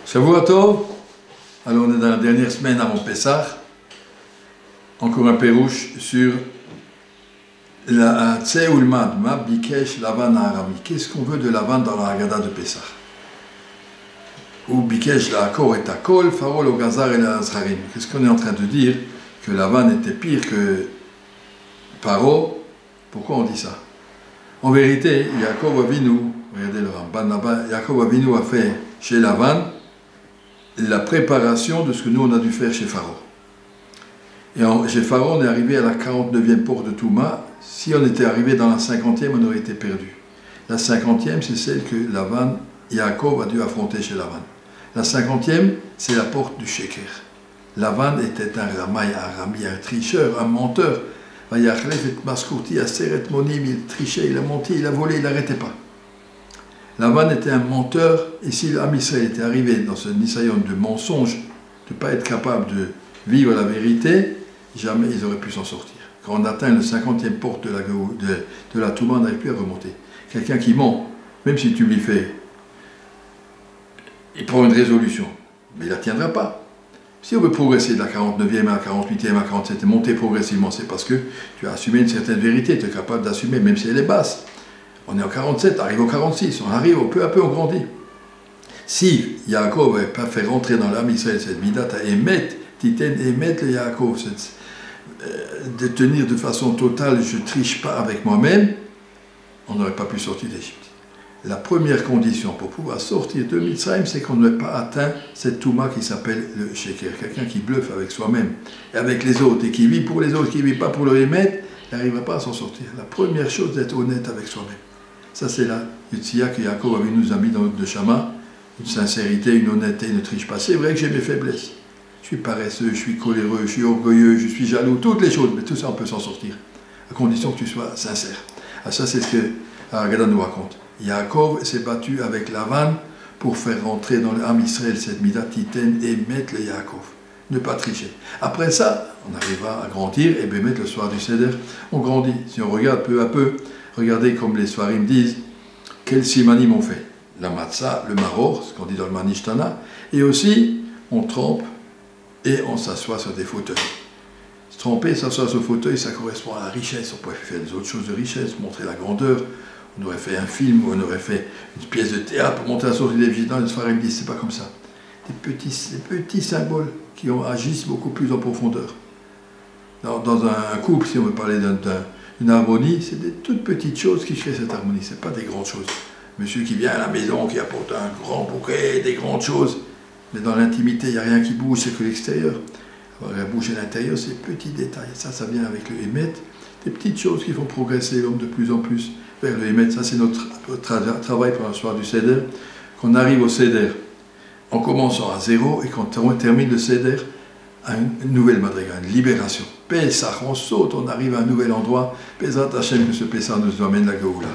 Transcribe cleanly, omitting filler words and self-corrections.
Shavua Tov. Alors on est dans la dernière semaine avant Pessah. Encore un pérouche sur la Tseulmad, Ma Bikesh Lavan Arami. Qu'est-ce qu'on veut de Lavan dans la Haggadah de Pessah? Ou Bikesh la Akor et Akol, Farol au Gazar et la Azharim. Qu'est-ce qu'on est en train de dire? Que Lavan était pire que Paro. Pourquoi on dit ça? En vérité, Yaakov Avinu, regardez le Ramban là-bas, Yaakov Avinu a fait chez Lavan la préparation de ce que nous on a dû faire chez Pharaon. Et chez Pharaon, on est arrivé à la 49e porte de Touma. Si on était arrivé dans la 50e, on aurait été perdu. La 50e, c'est celle que Lavan, Yaakov a dû affronter chez Lavan. La 50e, c'est la porte du Sheker. Lavan était un Ramaï, un Rami, un tricheur, un menteur. Il trichait, il a menti, il a volé, il n'arrêtait pas. Lavan était un menteur, et si l'Am Israël était arrivé dans ce nisayon de mensonge, de ne pas être capable de vivre la vérité, jamais ils auraient pu s'en sortir. Quand on atteint le 50e porte de la Touma, on n'arrive plus à remonter. Quelqu'un qui ment, même si tu lui fais, il prend une résolution, mais il ne la tiendra pas. Si on veut progresser de la 49e à la 48e à la 47e, monter progressivement, c'est parce que tu as assumé une certaine vérité, tu es capable d'assumer, même si elle est basse. On est en 47, on arrive au 46, on arrive, peu à peu on grandit. Si Yaakov n'avait pas fait rentrer dans l'âme Israël cette midat à émettre, titen émettre le Yaakov, de tenir de façon totale, je ne triche pas avec moi-même, on n'aurait pas pu sortir d'Égypte. La première condition pour pouvoir sortir de Mitzrayim, c'est qu'on n'ait pas atteint cette Touma qui s'appelle le Sheker. Quelqu'un qui bluffe avec soi-même et avec les autres, et qui vit pour les autres, qui ne vit pas pour le émettre, il n'arrivera pas à s'en sortir. La première chose, c'est d'être honnête avec soi-même. Ça, c'est la Yutzia que Yaakov avait nous a mis dans notre Neshama, une sincérité, une honnêteté, ne triche pas. C'est vrai que j'ai mes faiblesses. Je suis paresseux, je suis coléreux, je suis orgueilleux, je suis jaloux, toutes les choses, mais tout ça, on peut s'en sortir, à condition que tu sois sincère. Ah, ça, c'est ce que Haggadah nous raconte. Yaakov s'est battu avec Lavan pour faire rentrer dans l'âme Israël cette midat titen et mettre le Yaakov. Ne pas tricher. Après ça, on arrivera à grandir et bien mettre le soir du Seder, on grandit. Si on regarde peu à peu, regardez comme les Sfarim disent, quels simanim on fait. La matzah, le maror, ce qu'on dit dans le manishtana, et aussi on trempe et on s'assoit sur des fauteuils. Se tremper, s'asseoir sur le fauteuil, ça correspond à la richesse. On pourrait faire des autres choses de richesse, montrer la grandeur. On aurait fait un film, ou on aurait fait une pièce de théâtre pour monter la sortie des visitants. Les Sfarim disent, c'est pas comme ça. Des petits symboles qui agissent beaucoup plus en profondeur. Dans un couple, si on veut parler d'une harmonie, c'est des toutes petites choses qui créent cette harmonie. C'est pas des grandes choses. Monsieur qui vient à la maison, qui apporte un grand bouquet, des grandes choses. Mais dans l'intimité, il n'y a rien qui bouge, c'est que l'extérieur. Alors, la bouche et l'intérieur, c'est des petits détails. Ça vient avec le Hémet. Des petites choses qui font progresser l'homme de plus en plus vers le Hémet. Ça, c'est notre travail pour le soir du Seder. Qu'on arrive au Seder en commençant à zéro et quand on termine le Seder à une nouvelle madriga, une libération. Pessah, on saute, on arrive à un nouvel endroit. Pesat Hashem, que ce Pessah nous amène la Géoula.